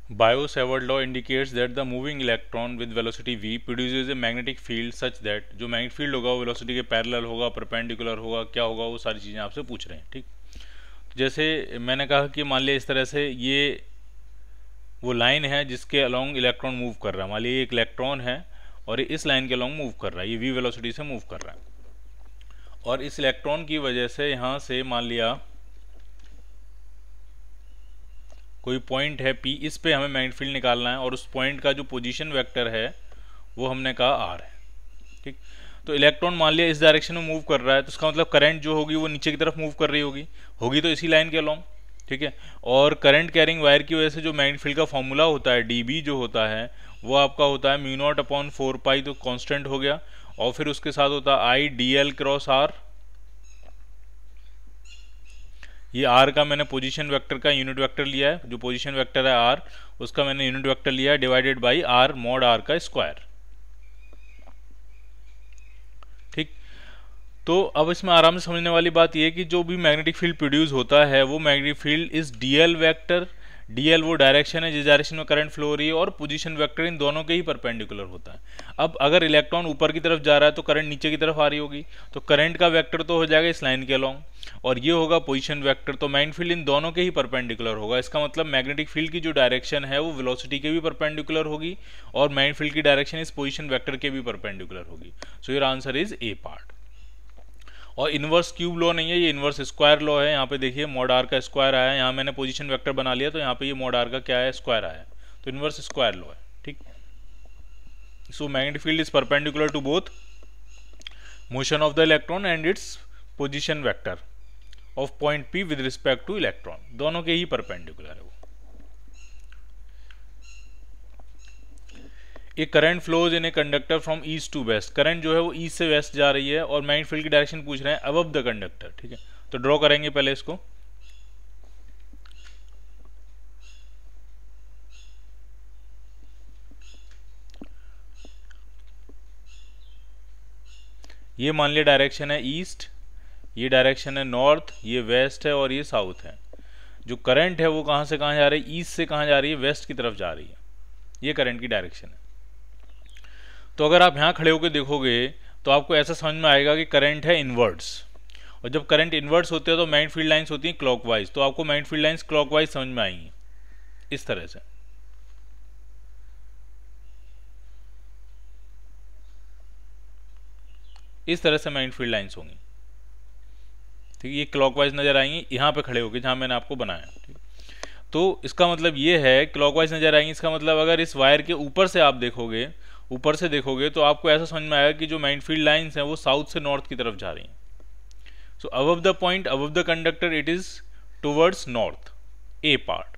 Biot-Savart law indicates that the moving electron with velocity v produces a magnetic field such that जो magnetic field होगा वो velocity के parallel होगा, perpendicular होगा, क्या होगा, वो सारी चीज़ें आपसे पूछ रहे हैं। ठीक, जैसे मैंने कहा कि मान लिया इस तरह से ये वो लाइन है जिसके अलोंग इलेक्ट्रॉन मूव कर रहा है। मान लिया एक इलेक्ट्रॉन है और ये इस लाइन के अलोंग मूव कर रहा है, ये v वेलोसिटी से मूव कर रहा है, और इस इलेक्ट्रॉन की वजह से यहाँ से मान लिया कोई पॉइंट है P, इस पे हमें मैग्नेटिक फील्ड निकालना है और उस पॉइंट का जो पोजीशन वेक्टर है वो हमने कहा r है। ठीक, तो इलेक्ट्रॉन मान लिया इस डायरेक्शन में मूव कर रहा है, तो इसका मतलब करंट जो होगी वो नीचे की तरफ मूव कर रही होगी, होगी तो इसी लाइन के अलोंग। ठीक है, और करंट कैरिंग वायर की वजह से जो मैग्नेटिक फील्ड का फॉर्मूला होता है dB जो होता है वो आपका होता है म्यू नॉट अपॉन 4 पाई, तो कांस्टेंट हो गया, और फिर उसके साथ होता है I dl क्रॉस r। ये r का मैंने पोजीशन वेक्टर का यूनिट वेक्टर लिया है, जो पोजीशन वेक्टर है r उसका मैंने यूनिट वेक्टर लिया है, divided by r mod r का स्क्वायर। ठीक, तो अब इसमें आराम से समझने वाली बात यह है कि जो भी मैग्नेटिक फील्ड प्रोड्यूस होता है वो मैग्नेटिक फील्ड इस dl वेक्टर, dl वो डायरेक्शन है जिस डायरेक्शन में करंट फ्लो हो रही है, और पोजीशन वेक्टर इन दोनों के ही परपेंडिकुलर होता है। अब अगर इलेक्ट्रॉन ऊपर की तरफ जा रहा है तो करंट नीचे की तरफ आ रही होगी, तो करंट का वेक्टर तो हो जाएगा इस लाइन के अलोंग, और ये होगा पोजीशन वेक्टर, तो मैग्नेटिक फील्ड इन दोनों के ही परपेंडिकुलर होगा। इसका मतलब मैग्नेटिक फील्ड की जो डायरेक्शन है वो वेलोसिटी के भी परपेंडिकुलर होगी, और मैग्नेटिक फील्ड की डायरेक्शन इस पोजीशन वेक्टर के भी परपेंडिकुलर होगी। सो your answer is A part. और इन्वर्स क्यूब लॉ नहीं है, ये इन्वर्स स्क्वायर लॉ है। यहाँ पे देखिए मॉड आर का स्क्वायर आया है, यहाँ मैंने पोजीशन वेक्टर बना लिया तो यहाँ पे ये मॉड आर का क्या है, स्क्वायर आया, तो इन्वर्स स्क्वायर लॉ है। ठीक, so magnetic field is perpendicular to both motion of the electron and its position vector of point P with respect to electron, दोनों के ही परपेंडिकुलर है वो। A current flows in a conductor from east to west, current जो है वो east से waste जा रही है और मैग्नेटिक फील्ड की डायरेक्शन पूछ रहे हैं अबव द कंडक्टर। ठीक है, तो ड्रॉ करेंगे पहले इसको। ये मान लिया डायरेक्शन है ईस्ट, ये डायरेक्शन है नॉर्थ, ये वेस्ट है और ये साउथ है। जो करंट है वो कहाँ से कहाँ जा रही है, ईस्ट से कहाँ जा रही है, वेस्ट की तरफ जा रही है। ये करंट की डायरेक्शन है। तो अगर आप यहाँ खड़े होकर देखोगे तो आपको ऐसा समझ में आएगा कि करंट है इनवर्ड्स, और जब करंट इनवर्ड्स होते हैं तो मैग्नेटिक फील्ड लाइंस होती हैं क्लॉकवाइज, तो आपको मैग्नेटिक फील्ड लाइंस क्लॉकवाइज समझ में आएंगी इस तरह से। इस तरह से मैग्नेटिक फील्ड लाइंस होंगी। ठीक, ये क्लॉकवाइज नजर आएंगी यहाँ पे खड़े होकर जहाँ मैंने आपको बनाया। ठीक, तो इसका मतलब ये है क्लॉकवाइज नजर आएंगी, इसका मतलब अगर इस वायर के ऊपर से आप देखोगे, ऊपर से देखोगे तो आपको ऐसा समझ में आएगा कि जो मैग्नेटिक फील्ड लाइंस हैं वो साउथ से नॉर्थ की तरफ जा रही हैं। So above the point, above the conductor, it is towards north, a part.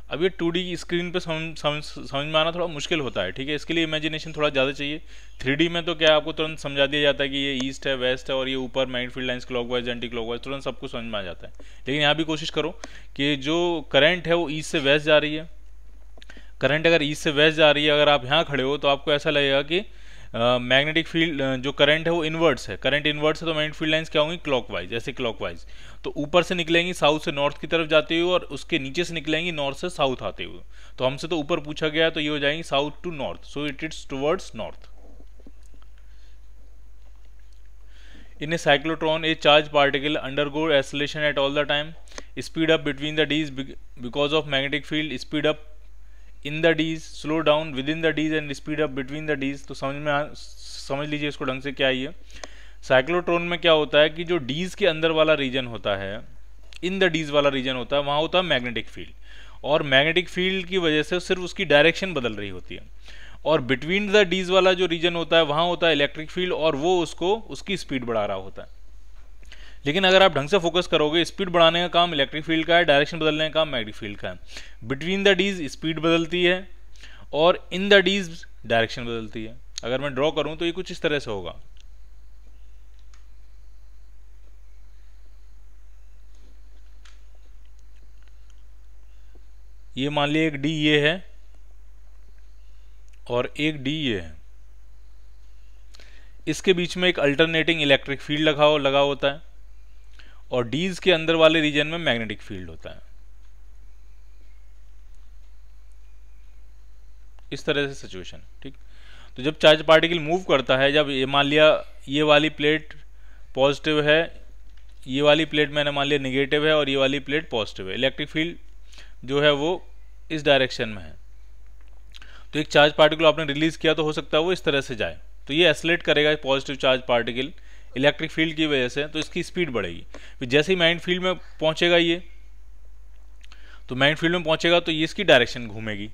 अब ये 2D की स्क्रीन पे समझ में आना थोड़ा मुश्किल होता है। ठीक है, इसके लिए इमेजिनेशन थोड़ा ज़्यादा चाहिए। 3D में तो क्या आपको तुरंत समझा दिया जाता है कि ये ईस्ट है, वेस्ट है, और ये ऊपर magnetic field lines clockwise anti clockwise, तुरंत सबको समझ में आ जाता है। लेकिन यहाँ भी कोशिश करो कि जो करंट है वो ईस्ट से वेस्ट जा रही है। करंट अगर ईस्ट से वेस्ट जा रही है, अगर आप यहाँ खड़े हो तो आपको ऐसा लगेगा कि मैग्नेटिक फील्ड जो करंट है वो इनवर्ट्स है, करंट इनवर्ट्स है, तो मैग्नेटिक फील्ड लाइंस क्या होंगी, क्लॉकवाइज, ऐसे क्लॉकवाइज। तो ऊपर से निकलेंगी साउथ से नॉर्थ की तरफ जाते हुए, और उसके नीचे से निकलेंगी नॉर्थ से साउथ आते हुए। तो हमसे तो ऊपर पूछा गया है तो ये हो जाएंगी south to north, so it is towards north. In a cyclotron, a charged particle undergo acceleration at all the time. Speed up between the D's because of magnetic field. Speed up in the D's, slow down within the D's and speed up between the D's. तो समझ लीजिए इसको ढंग से क्या है ये। Cyclotron में क्या होता है कि जो D's के अंदर वाला रीजन होता है, इन द D's वाला रीजन होता है, वहाँ होता है मैग्नेटिक फील्ड, और मैग्नेटिक फील्ड की वजह से सिर्फ उसकी डायरेक्शन बदल रही होती है। और बिटवीन द डीज वाला जो रीजन होता है वहाँ होता है इलेक्ट्रिक फील्ड, और वो उसकी स्पीड बढ़ा रहा होता है। लेकिन अगर आप ढंग से फोकस करोगे, स्पीड बढ़ाने का काम इलेक्ट्रिक फील्ड का है, डायरेक्शन बदलने का काम मैग्नेटिक फील्ड का है। बिटवीन द डीज स्पीड बदलती है और इन द डीज डायरेक्शन बदलती है। अगर मैं ड्रॉ करूं तो ये कुछ इस तरह से होगा। ये मान लिया एक डी ये है और एक डी ये है, इसके बीच में एक अल्टरनेटिंग इलेक्ट्रिक फील्ड लगा होता है, और डीज के अंदर वाले रीजन में मैग्नेटिक फील्ड होता है। इस तरह से सिचुएशन, ठीक। तो जब चार्ज पार्टिकल मूव करता है, जब ये मान लिया ये वाली प्लेट पॉजिटिव है, ये वाली प्लेट मैंने मान लिया निगेटिव है और ये वाली प्लेट पॉजिटिव है, इलेक्ट्रिक फील्ड जो है वो इस डायरेक्शन में है। तो एक चार्ज पार्टिकल आपने रिलीज किया तो हो सकता है वो इस तरह से जाए, तो ये एसलेट करेगा positive charge particle electric field की वजह से, तो इसकी स्पीड बढ़ेगी। फिर जैसे ही मैग्नेटिक फील्ड में पहुंचेगा ये, तो मैग्नेटिक फील्ड में पहुंचेगा तो ये इसकी डायरेक्शन घूमेगी।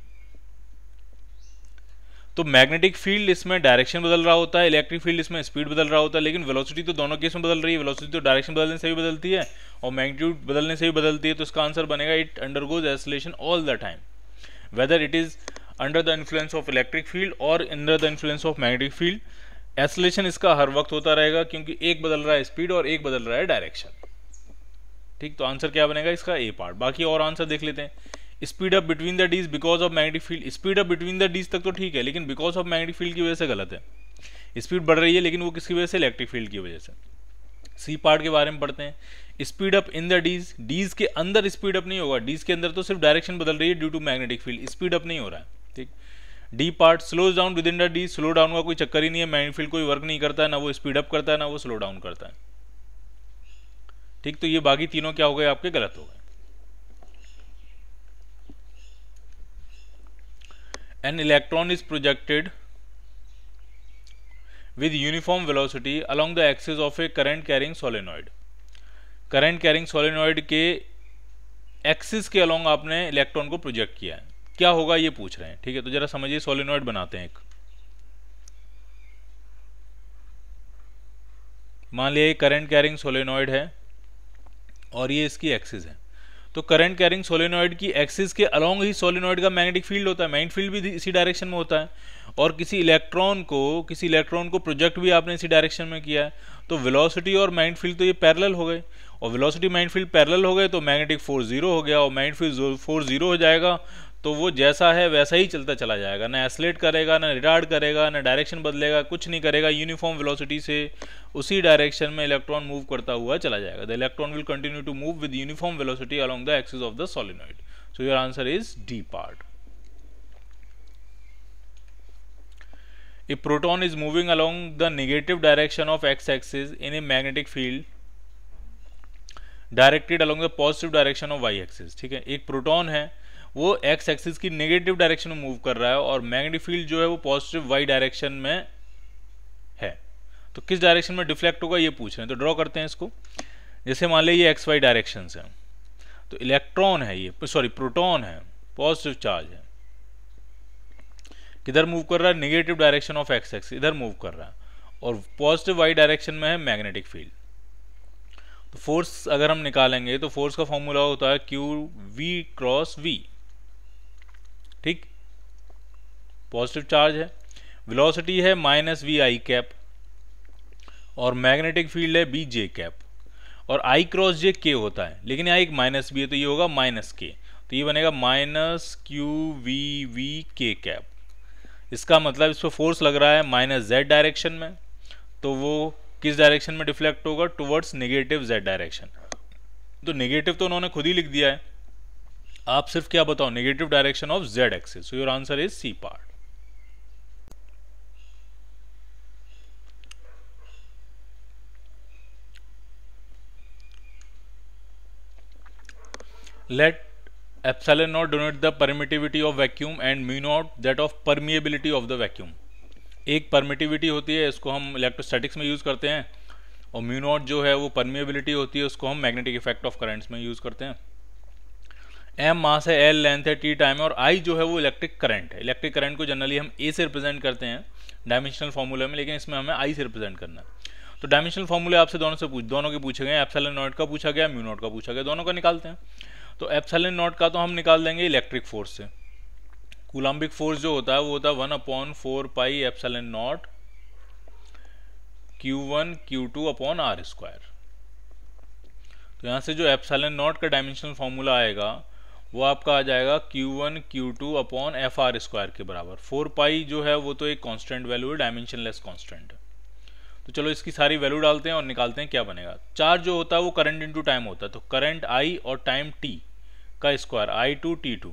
तो मैग्नेटिक फील्ड इसमें डायरेक्शन बदल रहा होता है, इलेक्ट्रिक फील्ड इसमें स्पीड बदल रहा होता है, लेकिन वेलोसिटी तो दोनों केस में बदल रही है। वेलोसिटी तो डायरेक्शन बदलने से भी बदलती है और मैग्नीट्यूड बदलने से भी बदलती है। तो इसका आंसर बनेगा it undergoes acceleration all the time, whether it is under the influence of electric field और under the influence of magnetic field. Acceleration इसका हर वक्त होता रहेगा, क्योंकि एक बदल रहा है स्पीड और एक बदल रहा है डायरेक्शन, ठीक। तो आंसर क्या बनेगा इसका ए पार्ट। बाकी और आंसर देख लेते हैं। Speed up between the dees because of magnetic field, speed up between the dees तक तो ठीक है, लेकिन बिकॉज ऑफ मैग्नेटिक फील्ड की वजह से गलत है। स्पीड बढ़ रही है लेकिन वो किसकी वजह से, इलेक्ट्रिक फील्ड की वजह से। सी पार्ट के बारे में पढ़ते हैं। स्पीड अप इन द डीज, डीज के अंदर स्पीड अप नहीं होगा, डीज के अंदर तो सिर्फ डायरेक्शन बदल रही है due to magnetic field, speed up नहीं हो रहा है, ठीक। D part slows down within the D, slow down का कोई चक्कर ही नहीं है, मैग्नेटिक फील्ड कोई वर्क नहीं करता है, ना वो स्पीड अप करता है ना वो स्लो डाउन करता है, ठीक। तो ये बाकी तीनों क्या हो गए आपके, गलत हो गए। An electron is projected with uniform velocity along the axis of a current carrying solenoid. Current carrying solenoid के एक्सिस के अलोंग आपने इलेक्ट्रॉन को प्रोजेक्ट किया है, क्या होगा ये पूछ रहे हैं, ठीक है। तो जरा समझिए, सोलेनॉइड बनाते हैं एक, मान लिया करंट कैरिंग सोलेनॉइड है और ये इसकी एक्सिस है। तो करंट कैरिंग सोलेनॉइड की एक्सिस के अलोंग ही सोलेनॉइड का मैग्नेटिक फील्ड होता है, मैग्नेटिक फील्ड भी इसी डायरेक्शन में होता है, और किसी इलेक्ट्रॉन को प्रोजेक्ट भी आपने इसी डायरेक्शन में किया है। तो वेलोसिटी और मैग्नेटिक फील्ड तो ये पैरेलल हो गए, और वेलोसिटी मैग्नेटिक फील्ड पैरेलल हो गए तो मैग्नेटिक फोर्स जीरो हो गया, और मैग्नेटिक फील्ड फोर्स जीरो हो जाएगा तो वो जैसा है वैसा ही चलता चला जाएगा, ना एस्लेट करेगा, ना रिटार्ड करेगा, ना डायरेक्शन बदलेगा, कुछ नहीं करेगा, यूनिफॉर्म वेलोसिटी से उसी डायरेक्शन में इलेक्ट्रॉन मूव करता हुआ चला जाएगा। The electron will continue to move with uniform velocity along the axis of the solenoid. So your answer is D part. A proton is moving along the negative direction of x-axis in a magnetic field directed along the positive direction of y-axis, ठीक है। एक proton है वो x axis की negative direction में move कर रहा है और मैग्नेटिक फील्ड जो है वो पॉजिटिव वाई डायरेक्शन में है। तो किस डायरेक्शन में डिफ्लेक्ट होगा ये पूछ रहे हैं, तो ड्रॉ करते हैं इसको। जैसे मान लीजिए ये एक्स वाई डायरेक्शन है, तो इलेक्ट्रॉन है ये, सॉरी प्रोटॉन है, पॉजिटिव चार्ज है, किधर मूव कर रहा है, negative direction of x axis, इधर मूव कर रहा है, और पॉजिटिव वाई डायरेक्शन में है मैग्नेटिक फील्ड। तो फोर्स अगर हम निकालेंगे तो फोर्स का फॉर्मूला होता है क्यू वी क्रॉस वी, ठीक। पॉजिटिव चार्ज है, वेलोसिटी है माइनस वी आई कैप, और मैग्नेटिक फील्ड है बी जे कैप, और आई क्रॉस जे के होता है, लेकिन यहाँ एक माइनस भी है तो ये होगा माइनस के, तो ये बनेगा माइनस क्यू वी वी के कैप। इसका मतलब इस पर फोर्स लग रहा है माइनस जेड डायरेक्शन में, तो वो किस डायरेक्शन में डिफ्लेक्ट होगा, टुवर्ड्स नेगेटिव जेड डायरेक्शन। तो नेगेटिव तो उन्होंने खुद ही लिख दिया है, आप सिर्फ क्या बताओ, negative direction of Z axis. So your answer is C part. Let epsilon naught denote the permittivity of vacuum and mu naught that of permeability of the vacuum। एक परमिटिविटी होती है, इसको हम इलेक्ट्रोस्टैटिक्स में यूज़ करते हैं, और mu naught जो है वो परमिएबिलिटी होती है, उसको हम मैग्नेटिक इफेक्ट ऑफ करंट्स में यूज़ करते हैं। एम मास है, एल लेंथ है, टी टाइम है, और आई जो है वो इलेक्ट्रिक करंट है। इलेक्ट्रिक करंट को जनरली हम ए से रिप्रेजेंट करते हैं डायमेंशनल फार्मूले में, लेकिन इसमें हमें आई से रिप्रेजेंट करना है। तो डायमेंशनल फार्मूले आपसे दोनों के पूछे गए, एप्सिलॉन नॉट का पूछा गया, म्यू नॉट का पूछा गया, दोनों का निकालते हैं। तो एप्सिलॉन नॉट का तो हम निकाल देंगे इलेक्ट्रिक फोर्स से। कूलम्बिक फोर्स जो होता है वो होता है 1/4 pi epsilon naught Q1 Q2 upon R square. तो यहाँ से जो एप्सिलॉन नॉट का डायमेंशनल फार्मूला आएगा वो आपका आ जाएगा Q1 Q2 upon F R square के बराबर। 4 पाई जो है वो तो एक कांस्टेंट वैल्यू है, डायमेंशनलेस कांस्टेंट है। तो चलो इसकी सारी वैल्यू डालते हैं और निकालते हैं क्या बनेगा। चार्ज जो होता है वो करंट इंटू टाइम होता है, तो करंट आई और टाइम टी का square I2 T2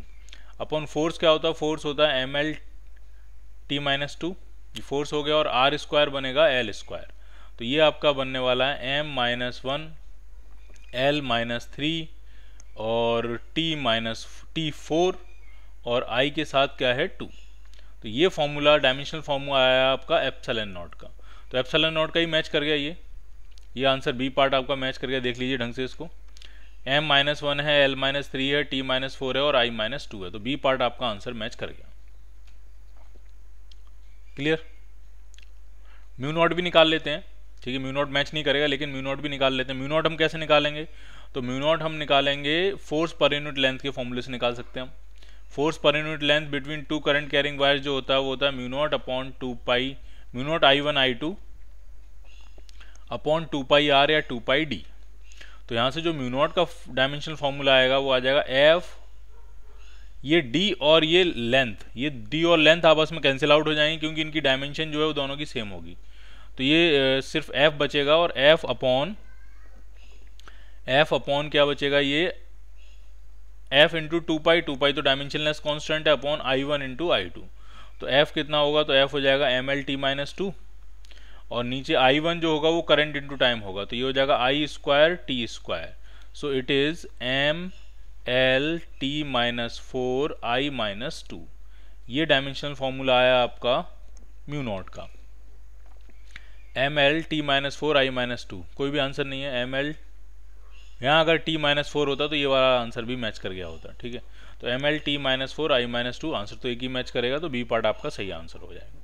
upon force क्या होता है, फोर्स होता है ML टी माइनस टू, ये फोर्स हो गया, और आर स्क्वायर बनेगा एल स्क्वायर। तो ये आपका बनने वाला है M minus one L minus three और टी फोर और आई के साथ क्या है 2। तो ये फॉर्मूला डायमेंशनल फॉर्मूला आया आपका एप्सिलॉन नॉट का। तो एप्सिलॉन नॉट का ही मैच कर गया ये आंसर बी पार्ट आपका मैच कर गया। देख लीजिए ढंग से इसको, एम माइनस वन है, एल माइनस थ्री है, टी माइनस फोर है और आई माइनस टू है। तो बी पार्ट आपका आंसर मैच कर गया। क्लियर। म्यू नॉट भी निकाल लेते हैं, ठीक है। म्यू नॉट मैच नहीं करेगा लेकिन म्यू नॉट भी निकाल लेते हैं। म्यू नॉट हम कैसे निकालेंगे, तो म्यू नॉट हम निकालेंगे फोर्स पर यूनिट लेंथ के फॉर्मूले से निकाल सकते हैं हम। फोर्स पर unit length between two current carrying wires जो होता है वो होता है mu naught upon 2 pi mu naught I1 I2 upon 2 pi R या 2 पाई डी। तो यहाँ से जो म्यू नॉट का डायमेंशनल फॉर्मूला आएगा वो आ जाएगा एफ, ये डी और ये लेंथ, ये डी और लेंथ आपस में कैंसिल आउट हो जाएंगे क्योंकि इनकी डायमेंशन जो है वो दोनों की सेम होगी। तो ये सिर्फ एफ बचेगा और एफ अपॉन क्या बचेगा, ये एफ इंटू 2 पाई तो डायमेंशनलेस कांस्टेंट है अपॉन I1 इंटू I2। तो एफ कितना होगा, तो एफ हो जाएगा ml t माइनस टू और नीचे I1 जो होगा वो करंट इंटू टाइम होगा, तो ये हो जाएगा I square T square. So it is ml t minus 4 I minus 2। ये डायमेंशनल फॉर्मूला आया आपका म्यू नॉट का, ml t minus 4 I minus 2। कोई भी आंसर नहीं है ml, यहाँ अगर t माइनस 4 होता तो ये वाला आंसर भी मैच कर गया होता, ठीक है। तो ml t minus 4 I minus 2 answer तो एक ही मैच करेगा, तो बी पार्ट आपका सही आंसर हो जाएगा।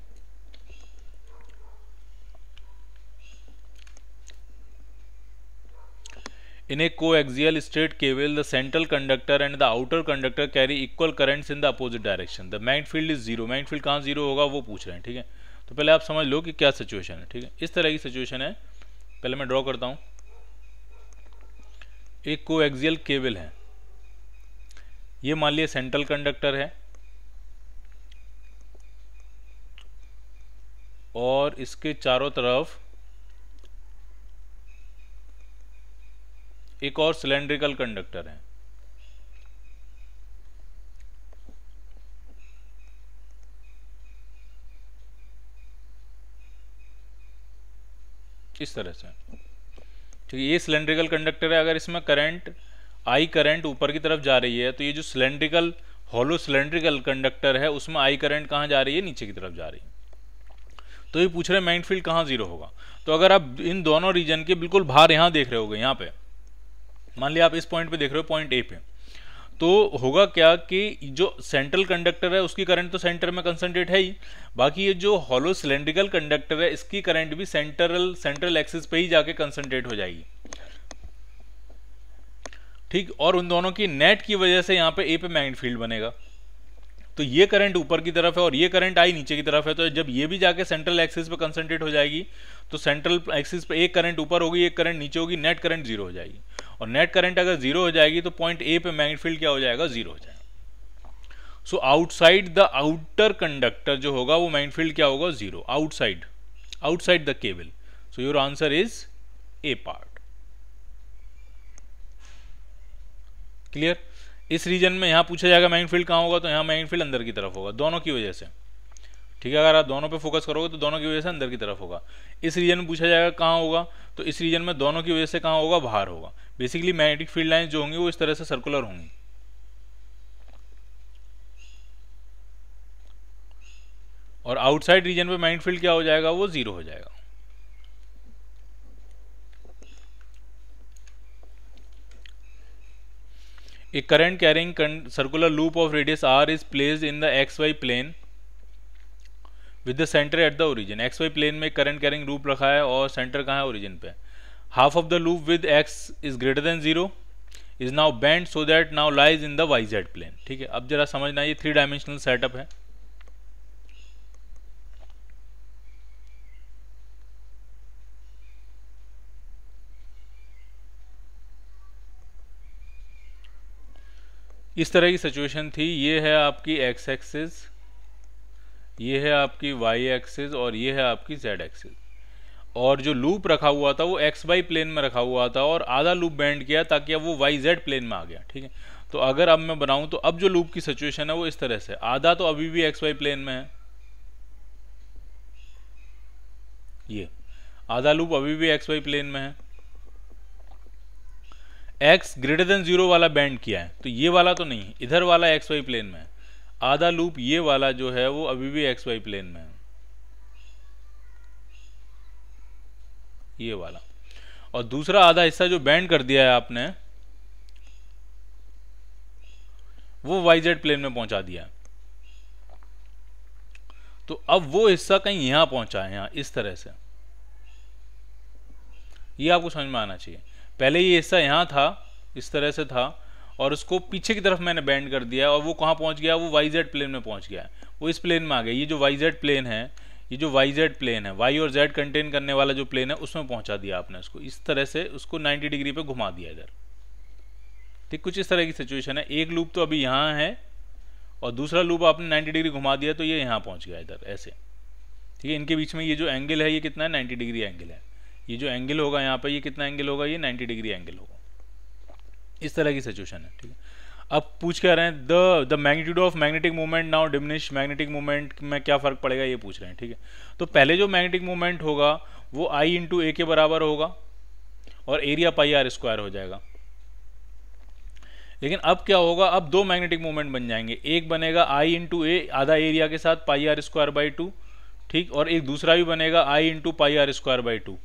In a coaxial straight cable, the central conductor and the outer conductor carry equal currents in the opposite direction. The magnetic field is zero. magnetic field कहाँ zero होगा वो पूछ रहे हैं, ठीक है। तो पहले आप समझ लो कि क्या सिचुएशन है, ठीक है। इस तरह की सिचुएशन है, पहले मैं ड्रॉ करता हूँ। एक कोएक्सियल केबल है, ये मान लिया सेंट्रल कंडक्टर है और इसके चारों तरफ एक और सिलेंड्रिकल कंडक्टर है। इस तरह से, ठीक है। ये सिलेंड्रिकल कंडक्टर है, अगर इसमें करंट आई करंट ऊपर की तरफ जा रही है तो ये जो सिलेंड्रिकल हॉलो सिलेंड्रिकल कंडक्टर है उसमें आई करंट कहाँ जा रही है, नीचे की तरफ जा रही है। तो ये पूछ रहे हैं मैग्नेटिक फील्ड कहाँ जीरो होगा। तो अगर आप इन दोनों रीजन के बिल्कुल बाहर यहाँ देख रहे होगे, यहाँ पे मान लिया आप इस पॉइंट पे देख रहे हो, पॉइंट ए पे, तो होगा क्या कि जो सेंट्रल कंडक्टर है उसकी करंट तो सेंटर में कंसंट्रेट है ही, बाकी ये जो हॉलो सिलेंड्रिकल कंडक्टर है इसकी करंट भी सेंट्रल एक्सिस पे ही जाके कंसंट्रेट हो जाएगी, ठीक। और उन दोनों की नेट की वजह से यहाँ पे ए पे मैग्नेटिक फील्ड बनेगा। तो ये करंट ऊपर की तरफ है और ये करंट आई नीचे की तरफ है, तो जब ये भी जाके सेंट्रल एक्सिस पे कंसंट्रेट हो जाएगी तो सेंट्रल एक्सिस पे एक करंट ऊपर होगी एक करंट नीचे होगी, नेट करंट जीरो हो जाएगी। और नेट करंट अगर जीरो हो जाएगी तो पॉइंट ए पे मैग्नेटिक फील्ड क्या हो जाएगा, जीरो हो जाएगा। So outside the outer conductor जो होगा वो मैग्नेटिक फील्ड क्या होगा, zero, outside the cable. So your answer is A part. Clear. इस रीजन में यहाँ पूछा जाएगा मैग्नेटिक फील्ड कहाँ होगा, तो यहाँ मैग्नेटिक फील्ड अंदर की तरफ होगा, दोनों की वजह से, ठीक है। अगर आप दोनों पे फोकस करोगे तो दोनों की वजह से अंदर की तरफ होगा। इस रीजन में पूछा जाएगा कहाँ होगा, तो इस रीजन में दोनों की वजह से कहाँ होगा, बाहर होगा। बेसिकली मैग्नेटिक फील्ड लाइंस जो होंगी वो इस तरह से सर्कुलर होंगी। और आउटसाइड रीजन पे मैग्नेटिक फील्ड क्या हो जाएगा, वो जीरो हो जाएगा। A current carrying circular loop of radius r is placed in the xy plane with the center at the origin. xy plane में current carrying loop रखा है और center कहाँ है, origin पे। Half of the loop with x is greater than 0 is now bent so that now lies in the yz plane, ठीक है। अब जरा समझना, ये 3 डायमेंशनल सेटअप है। इस तरह की सिचुएशन थी। ये है आपकी एक्स एक्सिस, ये है आपकी वाई एक्सिस और ये है आपकी जेड एक्सिस। और जो लूप रखा हुआ था वो एक्स वाई प्लेन में रखा हुआ था और आधा लूप बेंड किया ताकि अब वो वाई जेड प्लेन में आ गया, ठीक है। तो अगर अब मैं बनाऊं तो अब जो लूप की सिचुएशन है वो इस तरह से, आधा तो अभी भी एक्स वाई प्लेन में है, ये आधा लूप अभी भी एक्स वाई प्लेन में है। एक्स ग्रेटर देन 0 वाला बैंड किया है, तो ये वाला तो नहीं, इधर वाला एक्स वाई प्लेन में है। आधा लूप ये वाला जो है वो अभी भी एक्स वाई प्लेन में है, ये वाला। और दूसरा आधा हिस्सा जो बैंड कर दिया है आपने, वो वाई जेड प्लेन में पहुंचा दिया है। तो अब वो हिस्सा कहीं यहां पहुंचा है, यहां इस तरह से, ये आपको समझ में आना चाहिए। पहले ये हिस्सा यहां था, इस तरह से था, और उसको पीछे की तरफ मैंने बैंड कर दिया, और वो कहां पहुंच गया, वो वाई जेड प्लेन में पहुंच गया है, वो इस प्लेन में आ गया। ये जो वाई जेड प्लेन है, ये जो वाई जेड प्लेन है, वाई और जेड कंटेन करने वाला जो प्लेन है, उसमें पहुंचा दिया आपने उसको, इस तरह से उसको 90 डिग्री पे घुमा दिया इधर। ठीक, कुछ इस तरह की सिचुएशन है। एक लूप तो अभी यहाँ है और दूसरा लूप आपने 90 डिग्री घुमा दिया, तो ये यहाँ पहुँच गया इधर ऐसे। ठीक है, इनके बीच में ये जो एंगल है ये कितना है, 90 डिग्री एंगल है। ये जो एंगल होगा यहाँ पर, ये कितना एंगल होगा, ये 90 डिग्री एंगल होगा। इस तरह की सिचुएशन है। ठीक है, अब पूछ क्या रहे हैं, the magnitude of magnetic movement now diminish, magnetic movement में क्या फर्क पड़ेगा ये पूछ रहे हैं। ठीक है, तो पहले जो मैग्नेटिक मूवमेंट होगा वो आई इंटू ए के बराबर होगा और एरिया पाई आर स्क्वायर हो जाएगा। लेकिन अब क्या होगा, अब दो मैग्नेटिक मूवमेंट बन जाएंगे, एक बनेगा आई इंटू ए आधा एरिया के साथ पाई आर स्क्वायर बाई 2, ठीक, और एक दूसरा भी बनेगा I into pi R square by 2।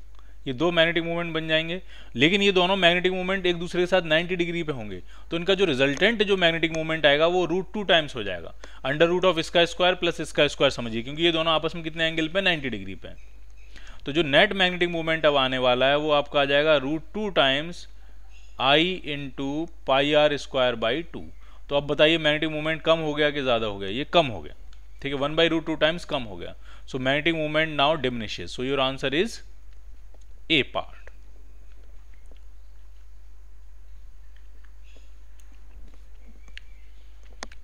ये दो मैग्नेटिक मूवमेंट बन जाएंगे, लेकिन ये दोनों मैग्नेटिक मूवमेंट एक दूसरे के साथ 90 डिग्री पे होंगे, तो इनका जो रिजल्टेंट जो मैग्नेटिक मूवमेंट आएगा वो √2 टाइम्स हो जाएगा, अंडर रूट ऑफ इसका स्क्वायर प्लस इसका स्क्वायर समझिए, क्योंकि ये दोनों आपस में कितने एंगल पे, 90 डिग्री पे। तो जो नेट मैग्नेटिक मूवमेंट अब आने वाला है वो आपका आ जाएगा √2 times I into pi R square by 2। तो अब बताइए मैग्नेटिक मूवमेंट कम हो गया कि ज़्यादा हो गया, ये कम हो गया। ठीक है, 1/√2 टाइम्स कम हो गया। So magnetic movement now diminishes. So your answer is A part.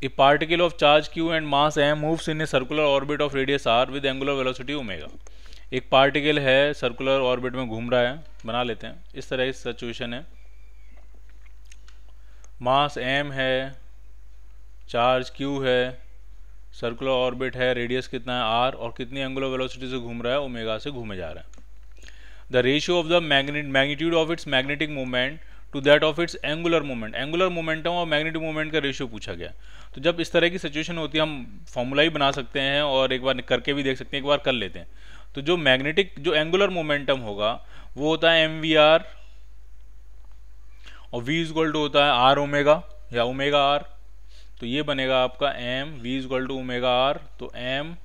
A particle of charge q and mass m moves in a circular orbit of radius r with angular velocity omega. एक particle है circular orbit में घूम रहा है, बना लेते हैं, इस तरह की सिचुएशन है, मास m है, चार्ज q है, सर्कुलर ऑर्बिट है, रेडियस कितना है r, और कितनी एंगुलर वेलोसिटी से घूम रहा है, ओमेगा से घूमे जा रहा है। The ratio of the magnitude of its magnetic movement to that of its angular movement, angular momentum और मैग्नेटिक मूवमेंट का रेशियो पूछा गया। तो जब इस तरह की सिचुएशन होती है, हम फॉर्मूला ही बना सकते हैं और एक बार करके भी देख सकते हैं, एक बार कर लेते हैं। तो जो मैग्नेटिक जो एंगुलर मोमेंटम होगा वो होता है mvr, और v इक्वल टू होता है r ओमेगा या ओमेगा r। तो ये बनेगा आपका m v equal to omega r, तो m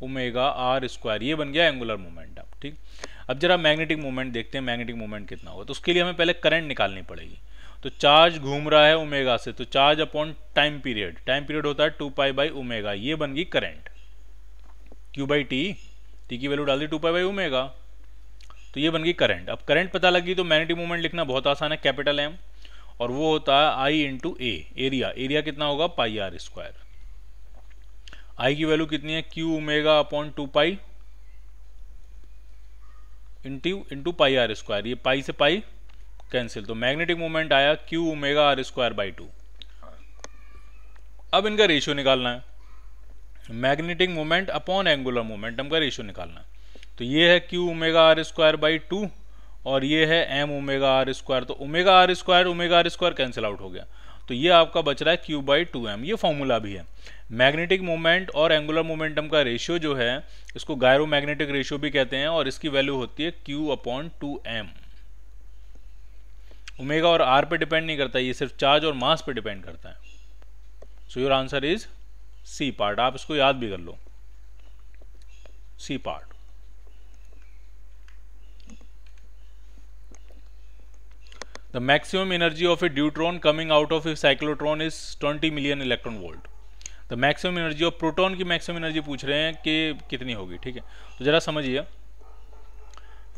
ओमेगा r स्क्वायर, ये बन गया एंगुलर मोमेंटम। ठीक, अब जरा मैग्नेटिक मूवमेंट देखते हैं, मैग्नेटिक मूवमेंट कितना होगा। तो उसके लिए हमें पहले करंट निकालनी पड़ेगी। तो चार्ज घूम रहा है ओमेगा से, तो चार्ज अपॉन टाइम पीरियड होता है 2 पाई बाई ओमेगा, ये बन गई करंट, q बाई टी की वैल्यू डाल दी 2 पाई बाई ओमेगा, तो ये बन गई करंट। अब करंट पता लगी तो मैग्नेटिक मूवमेंट लिखना बहुत आसान है, कैपिटल M, और वो होता है आई इंटू ए, एरिया कितना होगा, पाई आर स्क्वायर। आई की वैल्यू कितनी है, q omega upon 2 pi into pi R square, ये पाई से पाई कैंसिल, तो मैग्नेटिक मूवमेंट आया q omega R square by 2। अब इनका रेशियो निकालना है, magnetic movement upon angular momentum का रेशियो निकालना है। तो ये है q omega R square by 2 और ये है m ओमेगा आर स्क्वायर, तो omega R square cancel out हो गया, तो ये आपका बच रहा है q बाई 2m। ये फॉर्मूला भी है, मैग्नेटिक मोमेंट और एंगुलर मोमेंटम का रेशियो जो है इसको गायरो मैग्नेटिक रेशियो भी कहते हैं, और इसकी वैल्यू होती है q अपॉन 2m। ओमेगा और r पे डिपेंड नहीं करता, ये सिर्फ चार्ज और मास पे डिपेंड करता है। So your answer is C part, आप इसको याद भी कर लो, C part. The maximum energy of a deuteron coming out of a cyclotron is 20 million electron volt. The maximum energy of proton की maximum energy पूछ रहे हैं कि कितनी होगी। ठीक है, तो जरा समझिए,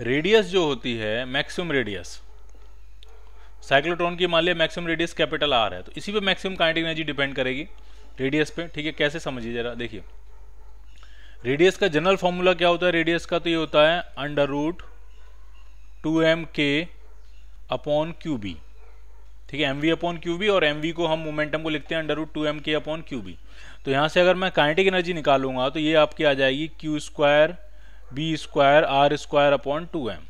रेडियस जो होती है, मैक्सिमम रेडियस साइक्लोट्रॉन की, मान लिया मैक्सिमम रेडियस कैपिटल R है, तो इसी पे मैक्सिमम काइनेटिक एनर्जी डिपेंड करेगी, रेडियस पे। ठीक है, कैसे समझिए जरा देखिए, रेडियस का जनरल फॉर्मूला क्या होता है रेडियस का, तो ये होता है under root 2mk upon QB। ठीक है, mv अपॉन QB, और mv को हम मोमेंटम को लिखते हैं under root 2mk upon QB। तो यहाँ से अगर मैं काइनेटिक एनर्जी निकालूंगा तो ये आपकी आ जाएगी q² B square R square upon 2m।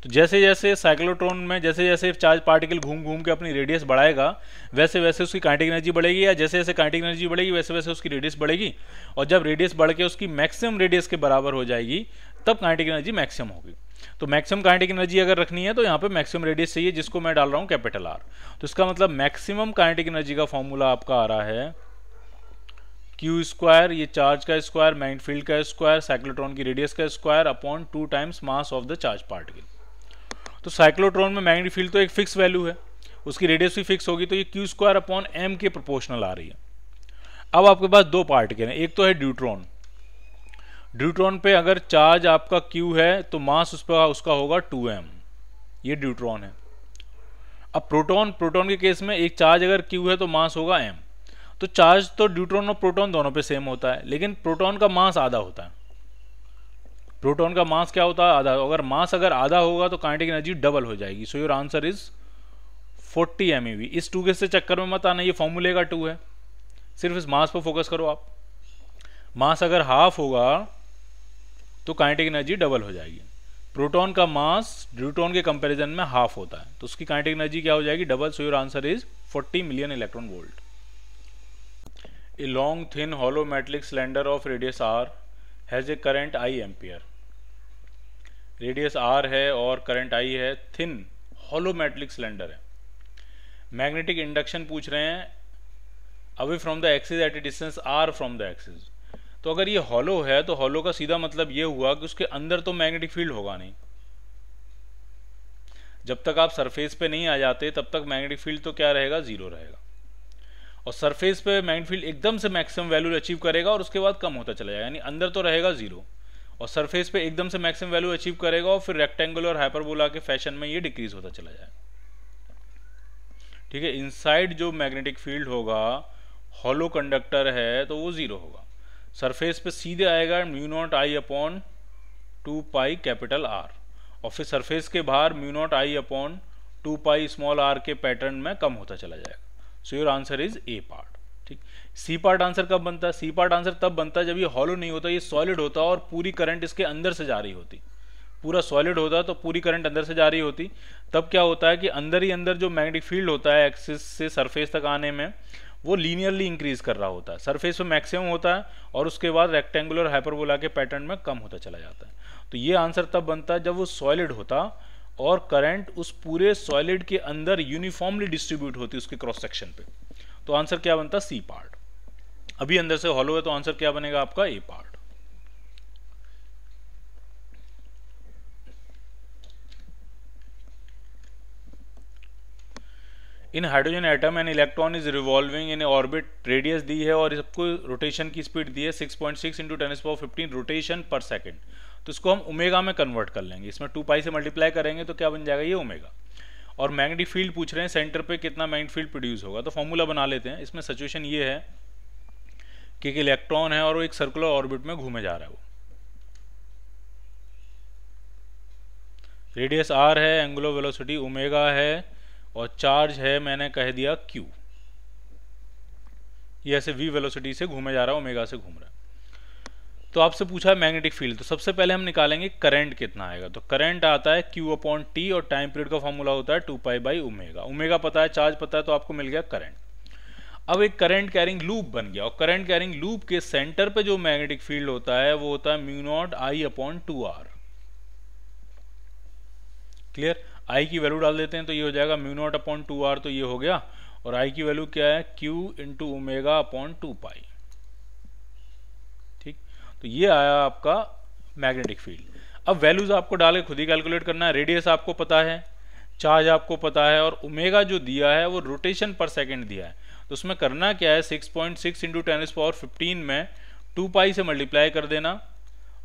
तो जैसे जैसे साइक्लोट्रॉन में जैसे जैसे चार्ज पार्टिकल घूम घूम के अपनी रेडियस बढ़ाएगा वैसे वैसे उसकी काइनेटिक एनर्जी बढ़ेगी, या जैसे जैसे काइनेटिक एनर्जी बढ़ेगी वैसे वैसे उसकी रेडियस बढ़ेगी, और जब रेडियस बढ़ के उसकी मैक्सिमम रेडियस के बराबर हो जाएगी तब काइनेटिक एनर्जी मैक्सिमम होगी। तो मैक्सिमम काइनेटिक एनर्जी अगर रखनी है तो यहाँ पे मैक्सिमम रेडियस चाहिए, जिसको मैं डाल रहा हूँ कैपिटल आर। तो इसका मतलब मैक्सिमम काइनेटिक एनर्जी का फॉर्मूला आपका आ रहा है क्यू स्क्वायर, ये चार्ज का स्क्वायर, मैग्नेटिक फील्ड का स्क्वायर, साइक्लोट्रॉन की रेडियस का square upon 2 times mass of the charge particle. तो साइक्लोट्रॉन में मैग्नेटिक फील्ड तो एक फिक्स वैल्यू है, उसकी रेडियस भी फिक्स होगी, तो ये क्यू स्क्वायर अपॉन एम के प्रोपोर्शनल आ रही है। अब आपके पास दो पार्टिकल हैं, एक तो है ड्यूट्रॉन। ड्यूट्रॉन पे अगर चार्ज आपका क्यू है तो मास उस पर उसका होगा 2m, ये ड्यूट्रॉन है। अब प्रोटॉन के केस में एक चार्ज अगर क्यू है तो मास होगा m। तो चार्ज तो ड्यूट्रॉन और प्रोटॉन दोनों पे सेम होता है, लेकिन प्रोटॉन का मास आधा होता है। प्रोटॉन का मास क्या होता है? आधा। अगर मास अगर आधा होगा तो काइनेटिक एनर्जी डबल हो जाएगी। सो योर आंसर इज 40 MeV। इस 2 के से चक्कर में मत आना, ये फॉर्मूले का 2 है, सिर्फ इस मास पर फोकस करो आप। मास अगर हाफ होगा तो काइनेटिक एनर्जी डबल हो जाएगी। प्रोटॉन का मास ड्यूट्रॉन के कंपैरिजन में हाफ होता है, तो उसकी काइनेटिक एनर्जी क्या हो जाएगी? Double. So your answer is 40 million electron volt. A long thin hollow metallic cylinder of radius r has a current I ampere. Radius r है और करंट I है, थिन hollow metallic cylinder है। Magnetic induction पूछ रहे हैं away from the axis at A distance r from the axis. तो अगर ये हॉलो है तो हॉलो का सीधा मतलब ये हुआ कि उसके अंदर तो मैग्नेटिक फील्ड होगा नहीं। जब तक आप सरफेस पे नहीं आ जाते तब तक मैग्नेटिक फील्ड तो क्या रहेगा? जीरो रहेगा। और सरफेस पे मैग्नेटिक फील्ड एकदम से मैक्सिमम वैल्यू अचीव करेगा और उसके बाद कम होता चला जाएगा, यानी अंदर तो रहेगा जीरो और सरफेस पे एकदम से मैक्सिमम वैल्यू अचीव करेगा और फिर रेक्टेंगुलर और हाइपरबोला के फैशन में ये डिक्रीज होता चला जाएगा। ठीक है, इनसाइड जो मैग्नेटिक फील्ड होगा हॉलो कंडक्टर है तो वो जीरो होगा। सरफेस पे सीधे आएगा mu naught I upon 2 pi capital R, और फिर सरफेस के बाहर mu naught I upon 2 pi small R के पैटर्न में कम होता चला जाएगा। So your answer is A part. ठीक, सी पार्ट आंसर कब बनता है? सी पार्ट आंसर तब बनता है जब ये हॉलो नहीं होता, ये सॉलिड होता और पूरी करंट इसके अंदर से जा रही होती। पूरा सॉलिड होता तो पूरी करंट अंदर से जा रही होती, तब क्या होता है कि अंदर ही अंदर जो मैग्नेटिक फील्ड होता है एक्सिस से सरफेस तक आने में वो लीनियरली इंक्रीज कर रहा होता है। सरफेस पे मैक्सिमम होता है और उसके बाद रेक्टेंगुलर हाइपरबोला के पैटर्न में कम होता चला जाता है। तो ये आंसर तब बनता है जब वो सॉलिड होता और करंट उस पूरे सॉलिड के अंदर यूनिफॉर्मली डिस्ट्रीब्यूट होती उसके क्रॉस सेक्शन पे। तो आंसर क्या बनता? C part. अभी अंदर से हॉलो है तो आंसर क्या बनेगा आपका? A part. In hydrogen atom and electron is revolving in orbit, radius दी है और सबको रोटेशन की स्पीड दी है 6.6 इंटू 10⁻15 रोटेशन पर सेकेंड। तो इसको हम ओमेगा में कन्वर्ट कर लेंगे, इसमें 2 पाई से मल्टीप्लाई करेंगे तो क्या बन जाएगा? ये ओमेगा। और मैग्नेटिक फील्ड पूछ रहे हैं सेंटर पे कितना मैग्नेटिक फील्ड प्रोड्यूस होगा, तो फॉर्मूला बना लेते हैं। इसमें सिचुएशन ये है कि एक इलेक्ट्रॉन है और वो एक सर्कुलर ऑर्बिट में घूमे जा रहा है, वो रेडियस r है, एंगुलर वेलोसिटी ओमेगा है और चार्ज है मैंने कह दिया q। ये ऐसे v वेलोसिटी से घूमे जा रहा है, ओमेगा से घूम रहा है। तो आपसे पूछा है मैग्नेटिक फील्ड, तो सबसे पहले हम निकालेंगे करंट कितना आएगा। तो करंट आता है q अपॉन टी और टाइम पीरियड का फॉर्मूला होता है 2 पाई बाई ओमेगा। ओमेगा पता है, चार्ज पता है, तो आपको मिल गया करंट। अब एक करंट कैरिंग लूप बन गया और करंट कैरिंग लूप के सेंटर पे जो मैग्नेटिक फील्ड होता है वो होता है mu naught I upon 2r। Clear? आई की वैल्यू डाल देते हैं तो ये हो जाएगा म्यू नॉट अपॉन 2r, तो ये हो गया। और आई की वैल्यू क्या है? q इंटू ओमेगा अपॉन 2 पाई। ठीक, तो ये आया आपका मैग्नेटिक फील्ड। अब वैल्यूज आपको डाल के खुद ही कैलकुलेट करना है। रेडियस आपको पता है, चार्ज आपको पता है और ओमेगा जो दिया है वो रोटेशन पर सेकंड दिया है। तो उसमें करना क्या है? 6.6 इंटू 10⁻15 में 2 पाई से मल्टीप्लाई कर देना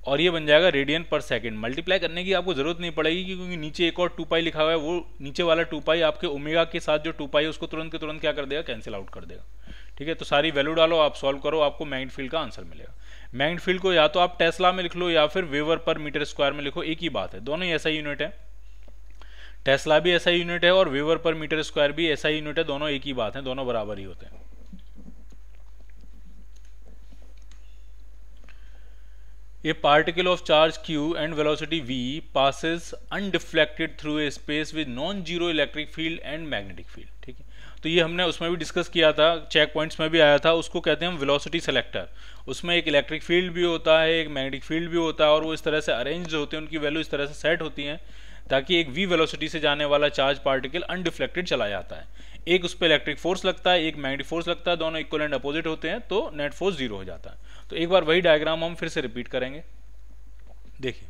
और ये बन जाएगा रेडियन पर सेकंड। मल्टीप्लाई करने की आपको जरूरत नहीं पड़ेगी क्योंकि नीचे एक और 2 पाई लिखा हुआ है, वो नीचे वाला 2 पाई आपके ओमेगा के साथ जो 2 पाई है उसको तुरंत के तुरंत क्या कर देगा? कैंसिल आउट कर देगा। ठीक है, तो सारी वैल्यू डालो, आप सॉल्व करो, आपको मैग्नेटिक फील्ड का आंसर मिलेगा। मैग्नेटिक फील्ड को या तो आप टेस्ला में लिख लो या फिर वेवर पर मीटर स्क्वायर में लिखो, एक ही बात है, दोनों ही ऐसा यूनिट है। टेस्ला भी ऐसा यूनिट है और वेवर पर मीटर स्क्वायर भी ऐसा यूनिट है, दोनों एक ही बात है, दोनों बराबर ही होते हैं। A particle of charge q and velocity v passes undeflected through a space with non-zero electric field and magnetic field। ठीक है, तो ये हमने उसमें भी डिस्कस किया था, चेक पॉइंट्स में भी आया था, उसको कहते हैं हम वेलोसिटी सेलेक्टर। उसमें एक इलेक्ट्रिक फील्ड भी होता है, एक मैग्नेटिक फील्ड भी होता है, और वो इस तरह से अरेंज होते हैं, उनकी वैल्यू इस तरह से सेट होती हैं ताकि एक v वेलोसिटी से जाने वाला चार्ज पार्टिकल अनडिफ्लेक्टेड चला जाता है। एक उस पर इलेक्ट्रिक फोर्स लगता है, एक मैग्नेटिक फोर्स लगता है, दोनों इक्वल एंड अपोजिट होते हैं, तो नेट फोर्स जीरो हो जाता है। तो एक बार वही डायग्राम हम फिर से रिपीट करेंगे। देखिए,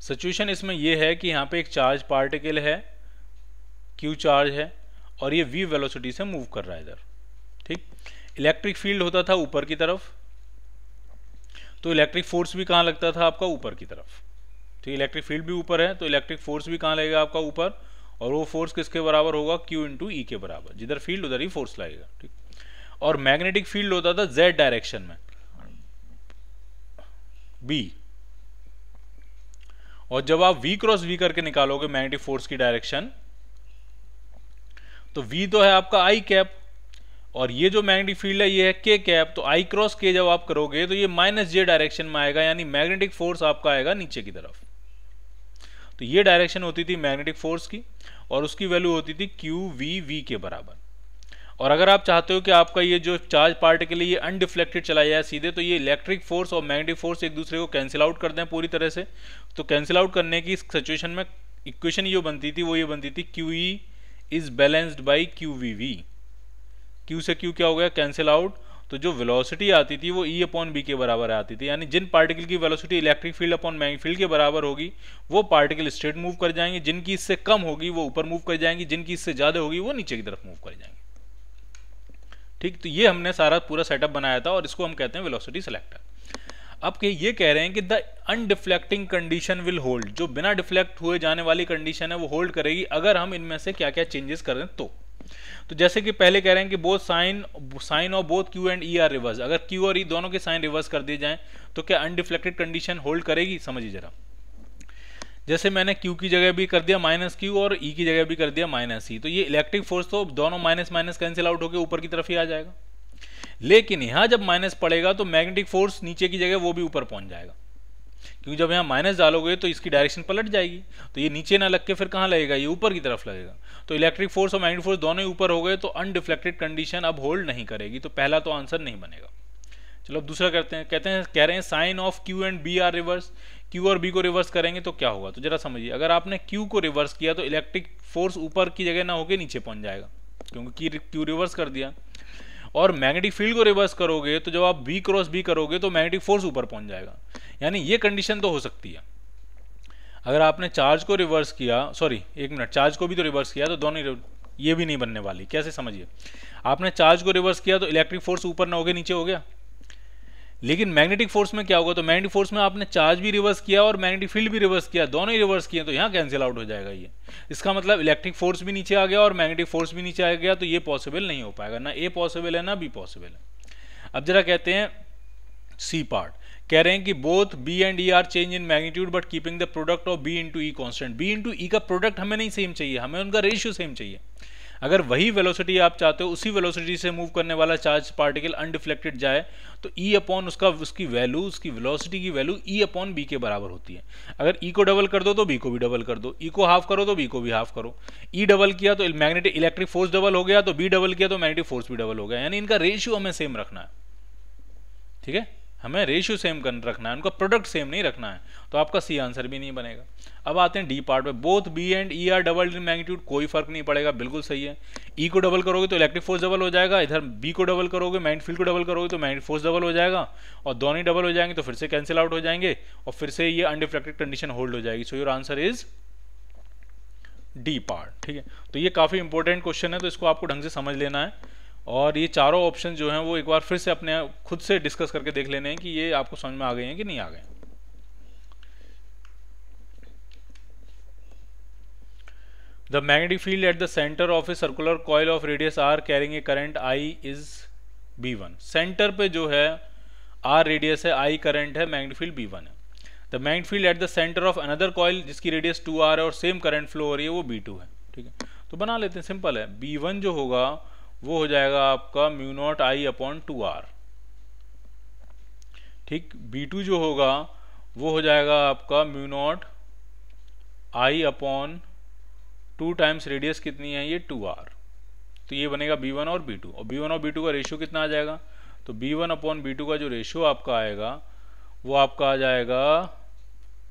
सिचुएशन इसमें यह है कि यहां पे एक चार्ज पार्टिकल है, क्यू चार्ज है, और ये v वेलोसिटी से मूव कर रहा है इधर। ठीक, इलेक्ट्रिक फील्ड होता था ऊपर की तरफ, तो इलेक्ट्रिक फोर्स भी कहां लगता था आपका ऊपर की तरफ। ठीक, इलेक्ट्रिक फील्ड भी ऊपर है तो इलेक्ट्रिक फोर्स भी कहां लगेगा आपका ऊपर, और वो फोर्स किसके बराबर होगा, Q इंटू ई के बराबर, जिधर फील्ड उधर ही फोर्स लगेगा। ठीक, और मैग्नेटिक फील्ड होता था z डायरेक्शन में B, और जब आप v क्रॉस v करके निकालोगे मैग्नेटिक फोर्स की डायरेक्शन, तो v तो है आपका i कैप, और ये जो मैग्नेटिक फील्ड है ये है k कैप, तो i क्रॉस k जब आप करोगे तो ये माइनस j डायरेक्शन में आएगा, यानी मैग्नेटिक फोर्स आपका आएगा नीचे की तरफ। तो ये डायरेक्शन होती थी मैग्नेटिक फोर्स की, और उसकी वैल्यू होती थी QV के बराबर। और अगर आप चाहते हो कि आपका ये जो चार्ज पार्टिकल है ये अनडिफ्लेक्टेड चला जाए सीधे, तो ये इलेक्ट्रिक फोर्स और मैग्नेटिक फोर्स एक दूसरे को कैंसिल आउट कर दें पूरी तरह से। तो कैंसिल आउट करने की सिचुएशन में इक्वेशन जो बनती थी वो ये बनती थी QE is balanced by QVV। Q से Q क्या हो गया, कैंसिल आउट, तो जो वेलोसिटी आती थी वो E अपॉन B के बराबर आती थी, यानी जिन पार्टिकल की velocity electric field upon magnetic field के बराबर होगी वो पार्टिकल स्ट्रेट मूव कर जाएंगे, जिनकी इससे कम होगी वो ऊपर मूव कर जाएंगी, जिनकी इससे ज़्यादा होगी वो नीचे की तरफ मूव कर जाएंगे। ठीक, तो ये हमने सारा पूरा सेटअप बनाया था, और इसको हम कहते हैं वेलोसिटी सेलेक्टर। अब ये कह रहे हैं कि द अनडिफ्लेक्टिंग कंडीशन विल होल्ड, जो बिना डिफ्लेक्ट हुए जाने वाली कंडीशन है वो होल्ड करेगी अगर हम इनमें से क्या क्या चेंजेस करें। तो जैसे कि पहले कह रहे हैं कि both sign of both Q and E are reverse, अगर Q और E दोनों के साइन रिवर्स कर दिए जाएं तो क्या अनडिफ्लेक्टेड कंडीशन होल्ड करेगी। समझिए जरा, जैसे मैंने Q की जगह भी कर दिया -Q और E की जगह भी कर दिया -E, तो ये इलेक्ट्रिक फोर्स तो दोनों माइनस माइनस कैंसिल आउट होकर ऊपर की तरफ ही आ जाएगा। लेकिन यहां जब माइनस पड़ेगा तो मैग्नेटिक फोर्स नीचे की जगह वो भी ऊपर पहुंच जाएगा, क्योंकि जब यहाँ माइनस डालोगे तो इसकी डायरेक्शन पलट जाएगी, तो ये नीचे ना लग के फिर कहाँ लगेगा, ये ऊपर की तरफ लगेगा। तो इलेक्ट्रिक फोर्स और मैग्नेटिक फोर्स दोनों ही ऊपर हो गए, तो अनडिफ्लेक्टेड कंडीशन अब होल्ड नहीं करेगी, तो पहला तो आंसर नहीं बनेगा। चलो अब दूसरा करते हैं, कह रहे हैं sign of Q and B are reverse, Q और B को रिवर्स करेंगे तो क्या होगा। तो जरा समझिए, अगर आपने Q को रिवर्स किया तो इलेक्ट्रिक फोर्स ऊपर की जगह ना होकर नीचे पहुंच जाएगा, क्योंकि Q रिवर्स कर दिया। और मैग्नेटिक फील्ड को रिवर्स करोगे तो जब आप B क्रॉस B करोगे तो मैग्नेटिक फोर्स ऊपर पहुंच जाएगा, यानी ये कंडीशन तो हो सकती है। अगर आपने चार्ज को रिवर्स किया, सॉरी एक मिनट, चार्ज को भी तो रिवर्स किया, तो दोनों ये भी नहीं बनने वाली। कैसे, समझिए, आपने चार्ज को रिवर्स किया तो इलेक्ट्रिक फोर्स ऊपर ना हो गया नीचे हो गया, लेकिन मैग्नेटिक फोर्स में क्या होगा, तो मैग्नेटिक फोर्स में आपने चार्ज भी रिवर्स किया और मैग्नेटिक फील्ड भी रिवर्स किया, दोनों ही रिवर्स किए, तो यहाँ कैंसिल आउट हो जाएगा ये। इसका मतलब इलेक्ट्रिक फोर्स भी नीचे आ गया और मैग्नेटिक फोर्स भी नीचे आ गया, तो ये पॉसिबल नहीं हो पाएगा, ना ए पॉसिबल है ना बी पॉसिबल है। अब जरा कहते हैं सी पार्ट, कह रहे हैं कि both B and E are change in magnitude but keeping the product of B into E constant. B into E का प्रोडक्ट हमें नहीं सेम चाहिए, हमें उनका रेशियो सेम चाहिए। अगर वही वेलोसिटी आप चाहते हो, उसी वेलोसिटी से मूव करने वाला चार्ज पार्टिकल अनडिफ्लेक्टेड जाए, तो ई अपॉन उसकी वैल्यू, उसकी वेलोसिटी की वैल्यू ई अपॉन बी के बराबर होती है। अगर ई को डबल कर दो तो बी को भी डबल कर दो, ई को हाफ करो तो बी को भी हाफ करो। ई डबल किया तो मैग्नेटिक इलेक्ट्रिक फोर्स डबल हो गया, तो बी डबल किया तो मैग्नेटिक फोर्स भी डबल हो गया, यानी इनका रेशियो हमें सेम रखना है। ठीक है, हमें रेशियो सेम रखना है, उनका प्रोडक्ट सेम नहीं रखना है, तो आपका सी आंसर भी नहीं बनेगा। अब आते हैं डी पार्ट में, both B and E are double in magnitude, कोई फर्क नहीं पड़ेगा, बिल्कुल सही है। ई को डबल करोगे तो इलेक्ट्रिक फोर्स डबल हो जाएगा, इधर बी को डबल करोगे, मैग्नेटिक फील्ड को डबल करोगे तो मैग्नेटिक फोर्स डबल हो जाएगा, और दोनों ही डबल हो जाएंगे तो फिर से कैंसिल आउट हो जाएंगे, और फिर से ये अनडिफ्लेक्टेड कंडीशन होल्ड हो जाएगी। सो your answer is D part. ठीक है, तो ये काफी इंपॉर्टेंट क्वेश्चन है, तो इसको आपको ढंग से समझ लेना है, और ये चारों ऑप्शन जो हैं वो एक बार फिर से अपने खुद से डिस्कस करके देख लेने हैं कि ये आपको समझ में आ गए हैं कि नहीं आ गए। The magnetic field at the centre of a circular coil of radius R carrying a current I is B1। Centre पे जो है R रेडियस है, I करंट है, मैग्नेटिक फील्ड B1 है। The magnetic field at the centre of another coil जिसकी radius 2R है और same current flow हो रही है, वो B2 है। ठीक है, तो बना लेते हैं, सिंपल है। B1 जो होगा वो हो जाएगा आपका mu naught I upon 2r। ठीक, B2 जो होगा वो हो जाएगा आपका mu naught I upon 2 times radius कितनी है ये 2r। तो ये बनेगा B1 और B2, और B1 और B2 का रेशियो कितना आ जाएगा, तो B1 अपॉन B2 का जो रेशियो आपका आएगा वो आपका आ जाएगा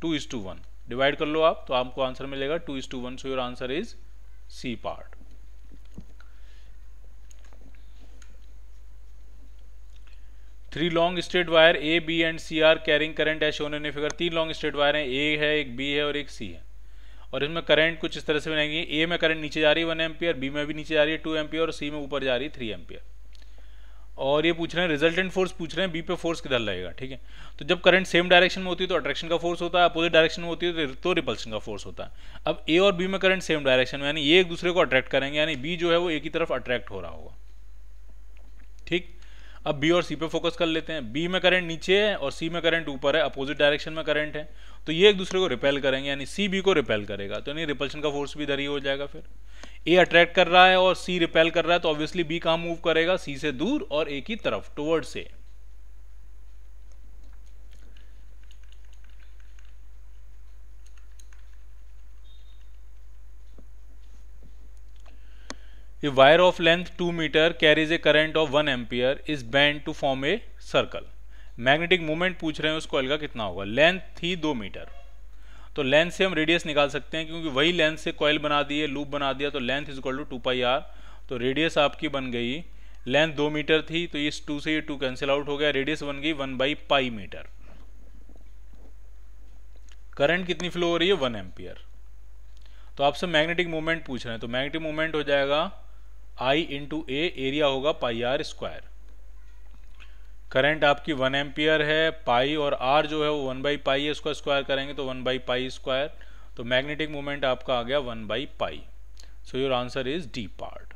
2:1। डिवाइड कर लो आप तो आपको आंसर मिलेगा 2:1। So your answer is C part. Three long straight wire A B and C are carrying current as shown in figure. 3 long straight wire हैं, ए है, एक बी है और एक सी है, और इसमें करंट कुछ इस तरह से बनाएंगे। ए में करंट नीचे जा रही है 1 एम्पियर, बी में भी नीचे जा रही है 2 एम्पियर और सी में ऊपर जा रही है 3 एम्पियर। और ये पूछ रहे हैं रिजल्टेंट फोर्स पूछ रहे हैं, बी पे फोर्स किधर लगेगा। ठीक है, तो जब करंट सेम डायरेक्शन में होती है तो अट्रैक्शन का फोर्स होता है, अपोजिट डायरेक्शन में होती है तो रिपल्शन का फोर्स होता है। अब ए और बी में करंट सेम डायरेक्शन में, यानी ये एक दूसरे को अट्रैक्ट करेंगे, यानी बी जो है वो ए की तरफ अट्रैक्ट हो रहा होगा। ठीक, अब बी और सी पे फोकस कर लेते हैं। बी में करंट नीचे है और सी में करंट ऊपर है, अपोजिट डायरेक्शन में करंट है, तो ये एक दूसरे को रिपेल करेंगे, यानी सी बी को रिपेल करेगा, तो यानी रिपल्शन का फोर्स भी इधर ही हो जाएगा। फिर ए अट्रैक्ट कर रहा है और सी रिपेल कर रहा है, तो ऑब्वियसली बी कहां मूव करेगा, सी से दूर और ए की तरफ, टुवर्ड से। A wire of length 2 meter carries a current of 1 ampere is bent to form a circle. Magnetic moment पूछ रहे हैं उस कॉइल का कितना होगा। लेंथ थी 2 मीटर, तो लेंथ से हम रेडियस निकाल सकते हैं, क्योंकि वही लेंथ से कॉइल बना दी है, लूप बना दिया, तो length is equal to 2πr। तो रेडियस आपकी बन गई, लेंथ 2 मीटर थी तो इस 2 से ये 2 कैंसिल आउट हो गया, रेडियस बन गई 1/π मीटर। करंट कितनी फ्लो हो रही है 1 एम्पियर। तो आपसे मैग्नेटिक मोमेंट पूछ रहे हैं, तो मैग्नेटिक मोमेंट हो जाएगा I इंटू ए, एरिया होगा πr²। करंट आपकी 1 एम्पियर है, पाई और r जो है वो 1/π है, इसको स्क्वायर करेंगे तो 1/π²। तो मैग्नेटिक मोमेंट आपका आ गया 1/π। So your answer is D part.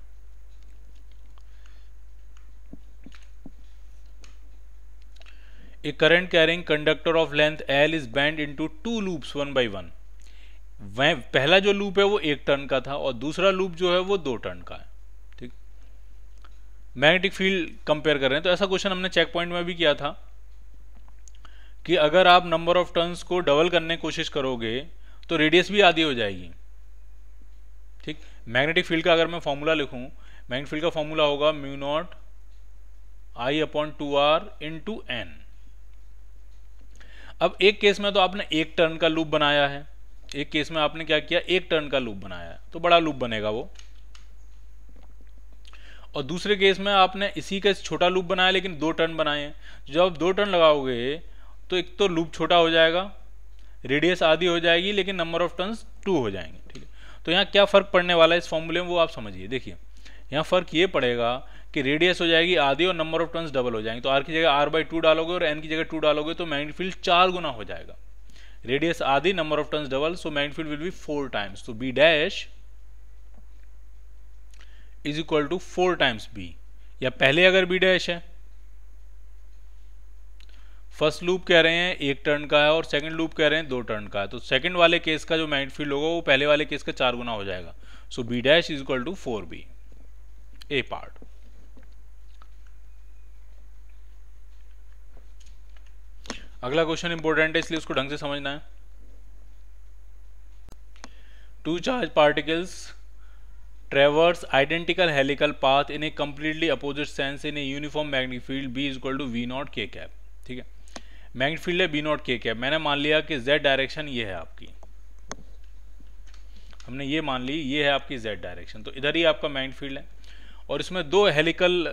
A current carrying conductor of length L is bend into 2 loops 1 by 1। पहला जो लूप है वो 1 टर्न का था और दूसरा लूप जो है वो 2 टर्न का है। ठीक, मैग्नेटिक फील्ड कंपेयर कर रहे हैं, तो ऐसा क्वेश्चन हमने चेक पॉइंट में भी किया था कि अगर आप नंबर ऑफ टर्न्स को डबल करने की कोशिश करोगे तो रेडियस भी आधी हो जाएगी। ठीक, मैग्नेटिक फील्ड का अगर मैं फॉर्मूला लिखूं, मैग्नेटिक फील्ड का फॉर्मूला होगा mu naught I upon 2r into N. अब एक केस में तो आपने 1 टर्न का लूप बनाया है, एक केस में आपने क्या किया, 1 टर्न का लूप बनाया है, तो बड़ा लूप बनेगा वो। और दूसरे केस में आपने इसी का छोटा लूप बनाया लेकिन 2 टर्न बनाए हैं। जब आप 2 टर्न लगाओगे तो एक तो लूप छोटा हो जाएगा, रेडियस आधी हो जाएगी, लेकिन नंबर ऑफ टर्न्स 2 हो जाएंगे। ठीक है, तो यहाँ क्या फर्क पड़ने वाला है इस फॉर्मूले में वो आप समझिए। देखिए यहाँ फर्क ये पड़ेगा कि रेडियस हो जाएगी आधी और नंबर ऑफ टर्न्स डबल हो जाएंगे। तो r की जगह r/2 डालोगे और n की जगह 2 डालोगे तो मैग्नेटिक फील्ड 4 गुना हो जाएगा। रेडियस आधी, number of turns double, so magnetic field will be 4 times. तो b dash is equal to 4 times b, या पहले अगर b डैश है, फर्स्ट लूप कह रहे हैं 1 टर्न का है और सेकंड लूप कह रहे हैं 2 टर्न का है, तो सेकंड वाले केस का जो मैग्नेटिक फील्ड होगा वो पहले वाले केस का 4 गुना हो जाएगा। So b dash is equal to 4b। A part. अगला क्वेश्चन इंपॉर्टेंट है इसलिए उसको ढंग से समझना है। 2 charge particles traverse identical helical path in a completely opposite sense in a uniform magnetic field B equal to V nought K cap. ठीक है, मैग्नेटिक फील्ड है B नॉट K कैप। मैंने मान लिया कि Z डायरेक्शन ये है आपकी, हमने ये मान ली ये है आपकी Z डायरेक्शन, तो इधर ही आपका मैग्नेटिक फील्ड है। और इसमें 2 helical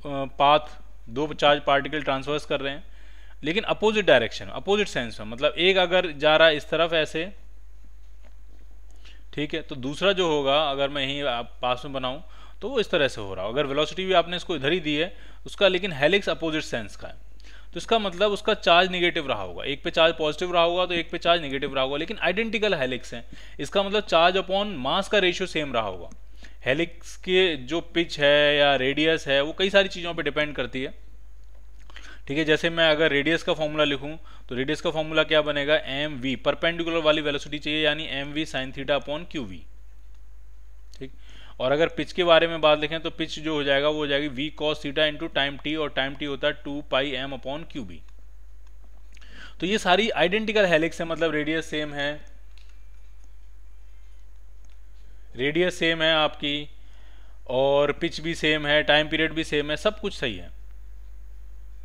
path, 2 charge particle transverse कर रहे हैं, लेकिन अपोजिट डायरेक्शन, अपोजिट सेंस में, मतलब एक अगर जा रहा है इस तरफ ऐसे, ठीक है, तो दूसरा जो होगा अगर मैं यहीं पास में बनाऊं तो वो इस तरह से हो रहा है। अगर वेलोसिटी भी आपने इसको इधर ही दी है उसका, लेकिन हेलिक्स अपोजिट सेंस का है, तो इसका मतलब उसका चार्ज नेगेटिव रहा होगा। एक पे चार्ज पॉजिटिव रहा होगा तो एक पे चार्ज नेगेटिव रहा होगा, लेकिन आइडेंटिकल हेलिक्स है, इसका मतलब चार्ज अपॉन मास का रेशियो सेम रहा होगा। हेलिक्स के जो पिच है या रेडियस है वो कई सारी चीज़ों पे डिपेंड करती है। ठीक है, जैसे मैं अगर रेडियस का फॉर्मूला लिखूं तो रेडियस का फॉर्मूला क्या बनेगा, mv, परपेंडिकुलर वाली वेलोसिटी चाहिए, यानी mv sin theta upon qv। ठीक, और अगर पिच के बारे में बात लिखें तो पिच जो हो जाएगा वो हो जाएगी v cos theta into time T, और टाइम टी होता है 2 पाई m अपॉन क्यू बी। तो ये सारी आइडेंटिकल हेलिक्स है, मतलब रेडियस सेम है, रेडियस सेम है आपकी, और पिच भी सेम है, टाइम पीरियड भी सेम है, सब कुछ सही है।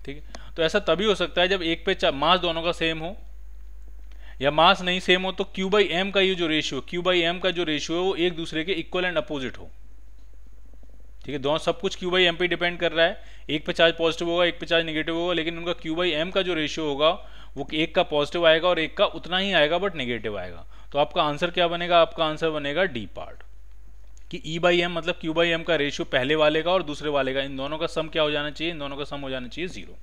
ठीक है, तो ऐसा तभी हो सकता है जब एक पे मास दोनों का सेम हो, या मास नहीं सेम हो तो Q बाई एम का ये जो रेशियो, Q बाई एम का जो रेशियो है वो एक दूसरे के इक्वल एंड अपोजिट हो। ठीक है, दोनों सब कुछ Q बाई एम पे डिपेंड कर रहा है, एक पे चार्ज पॉजिटिव होगा, एक पे चार्ज नेगेटिव होगा, लेकिन उनका Q बाई एम का जो रेशियो होगा वो एक का पॉजिटिव आएगा और एक का उतना ही आएगा बट नेगेटिव आएगा। तो आपका आंसर क्या बनेगा? आपका आंसर बनेगा डी पार्ट, कि E बाई एम मतलब Q बाई एम का रेशियो पहले वाले का और दूसरे वाले का, इन दोनों का सम क्या हो जाना चाहिए? इन दोनों का सम हो जाना चाहिए 0।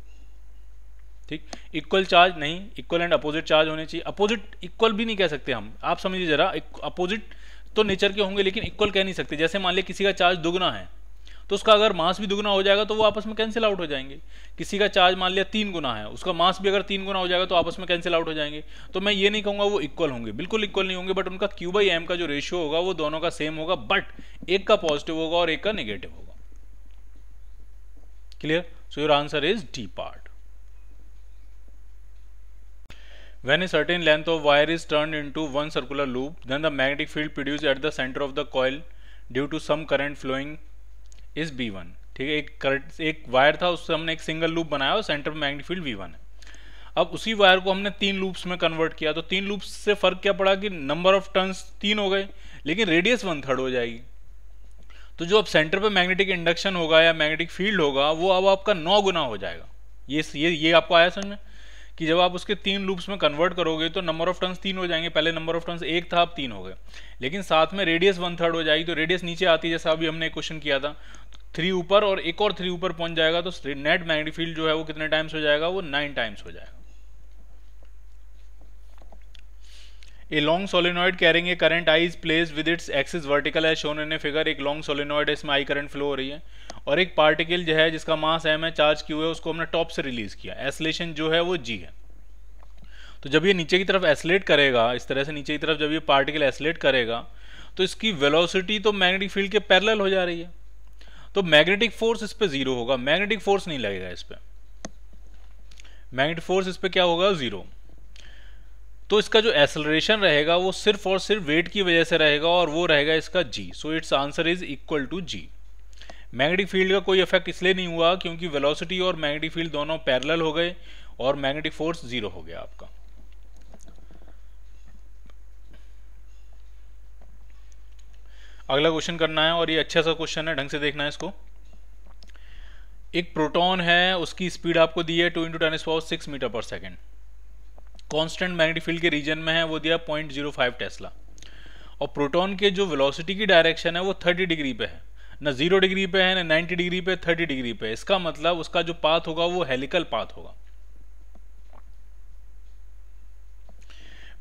ठीक, इक्वल चार्ज नहीं, इक्वल एंड अपोजिट चार्ज होने चाहिए। अपोजिट इक्वल भी नहीं कह सकते हम, आप समझिए जरा, अपोजिट तो नेचर के होंगे लेकिन इक्वल कह नहीं सकते। जैसे मान लिया किसी का चार्ज दुगना है तो उसका अगर मास भी दुगना हो जाएगा तो वो आपस में कैंसिल आउट हो जाएंगे। किसी का चार्ज मान लिया 3 गुना है, उसका मास भी अगर 3 गुना हो जाएगा तो आपस में कैंसिल आउट हो जाएंगे। तो मैं ये नहीं कहूँगा वो इक्वल होंगे, बिल्कुल इक्वल नहीं होंगे, बट उनका Q बाई एम का जो रेशियो होगा वो दोनों का सेम होगा, बट एक का पॉजिटिव होगा और एक का नेगेटिव होगा। Clear? So your answer is D part. When a certain length of wire is turned into one circular loop, then the magnetic field produced at the center of the coil due to some current flowing is B1। ठीक है, एक wire था, उससे हमने एक single loop बनाया और centre में मैग्नेटिक फील्ड V1 है। अब उसी वायर को हमने 3 लूप्स में कन्वर्ट किया, तो 3 लूप्स से फर्क क्या पड़ा कि नंबर ऑफ टर्न्स 3 हो गए, लेकिन रेडियस 1/3 हो जाएगी। तो जो अब सेंटर पे मैग्नेटिक इंडक्शन होगा या मैग्नेटिक फील्ड होगा वो अब आपका 9 गुना हो जाएगा। ये आपको आया समझ में कि जब आप उसके 3 लूप्स में कन्वर्ट करोगे तो नंबर ऑफ टर्न्स 3 हो जाएंगे। पहले नंबर ऑफ टर्न्स 1 था, अब 3 हो गए, लेकिन साथ में रेडियस 1/3 हो जाएगी। तो रेडियस नीचे आती है, जैसा अभी हमने एक क्वेश्चन किया था, 3 ऊपर और एक और 3 ऊपर पहुंच जाएगा, तो नेट मैग्नेटिक फील्ड जो है वो कितने टाइम्स हो जाएगा? वो 9 टाइम्स हो जाएगा। A long solenoid carrying a current I is placed with its axis vertical as shown in a figure। एक लॉन्ग सोलेनॉइड है, इसमें I करंट फ्लो हो रही है, और एक पार्टिकल जो है जिसका मास m है, चार्ज q है, उसको हमने टॉप से रिलीज किया। एसलेशन जो है वो g है। तो जब ये नीचे की तरफ एसलेट करेगा, इस तरह से नीचे की तरफ जब ये पार्टिकल एसलेट करेगा तो इसकी वेलोसिटी तो मैग्नेटिक फील्ड के पैरेलल हो जा रही है, तो मैग्नेटिक फोर्स इस पे 0 होगा, मैग्नेटिक फोर्स नहीं लगेगा इस पे, मैग्नेटिक फोर्स इस पे क्या होगा? 0। तो इसका जो एक्सेलरेशन रहेगा वो सिर्फ और सिर्फ वेट की वजह से रहेगा, और वो रहेगा इसका g। So it's answer is equal to g। Magnetic field का कोई इफेक्ट इसलिए नहीं हुआ क्योंकि वेलोसिटी और मैग्नेटिक फील्ड दोनों पैरेलल हो गए और मैग्नेटिक फोर्स 0 हो गया आपका। अगला क्वेश्चन करना है, और ये अच्छा सा क्वेश्चन है, ढंग से देखना है इसको। एक प्रोटॉन है, उसकी स्पीड आपको दी है 2 × 10⁶ मीटर पर सेकेंड, कांस्टेंट मैग्नेटिक फील्ड के रीजन में है, वो दिया 0.05 टेस्ला, और प्रोटॉन के जो वेलोसिटी की डायरेक्शन है वो 30 डिग्री पे है, ना 0 डिग्री पे है ना 90 डिग्री पे, 30 डिग्री पे। इसका मतलब उसका जो पाथ होगा वो हेलिकल पाथ होगा।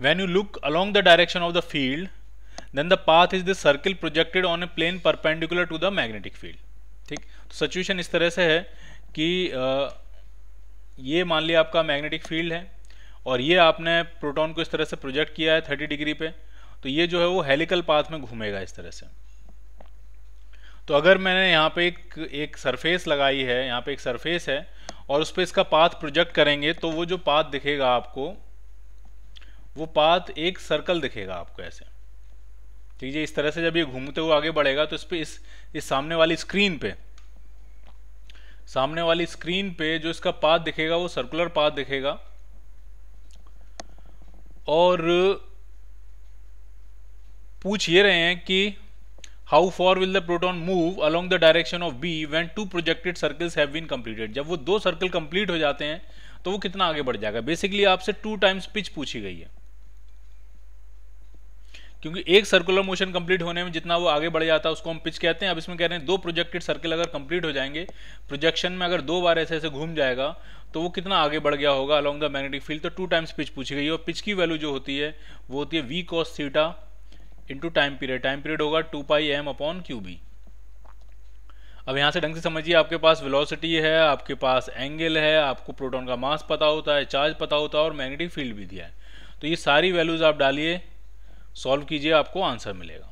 When you look along the direction of the field, then the path is the circle projected on a plane perpendicular to the magnetic field। ठीक, तो सिचुएशन इस तरह से है कि ये मान लिया आपका मैग्नेटिक फील्ड है और ये आपने प्रोटॉन को इस तरह से प्रोजेक्ट किया है 30 डिग्री पे, तो ये जो है वो हेलिकल पाथ में घूमेगा इस तरह से। तो अगर मैंने यहाँ पे एक सरफेस लगाई है, यहाँ पे एक सरफेस है और उस पर इसका पाथ प्रोजेक्ट करेंगे, तो वो जो पाथ दिखेगा आपको, वो पाथ एक सर्कल दिखेगा आपको ऐसे। ठीक है, इस तरह से जब ये घूमते हुए आगे बढ़ेगा तो इस पे इस सामने वाली स्क्रीन पे जो इसका पाथ दिखेगा वो सर्कुलर पाथ दिखेगा। और पूछ ये रहे हैं कि how far will the proton move along the direction of B when 2 projected circles have been completed. जब वो 2 सर्कल कंप्लीट हो जाते हैं तो वो कितना आगे बढ़ जाएगा। बेसिकली आपसे 2 टाइम्स पिच पूछी गई है, क्योंकि एक सर्कुलर मोशन कंप्लीट होने में जितना वो आगे बढ़ जाता है उसको हम पिच कहते हैं। अब इसमें कह रहे हैं 2 प्रोजेक्टेड सर्कल अगर कंप्लीट हो जाएंगे, प्रोजेक्शन में अगर 2 बार ऐसे ऐसे घूम जाएगा तो वो कितना आगे बढ़ गया होगा अलोंग द मैग्नेटिक फील्ड। तो 2 टाइम्स पिच पूछी गई है, और पिच की वैल्यू जो होती है वो होती है v cos theta into time period. Time period होगा 2 पाई m अपॉन क्यू बी। अब यहाँ से ढंग से समझिए, आपके पास वेलोसिटी है, आपके पास एंगल है, आपको प्रोटॉन का मास पता होता है, चार्ज पता होता है और मैग्नेटिक फील्ड भी दिया है। तो ये सारी वैल्यूज आप डालिए, सॉल्व कीजिए, आपको आंसर मिलेगा।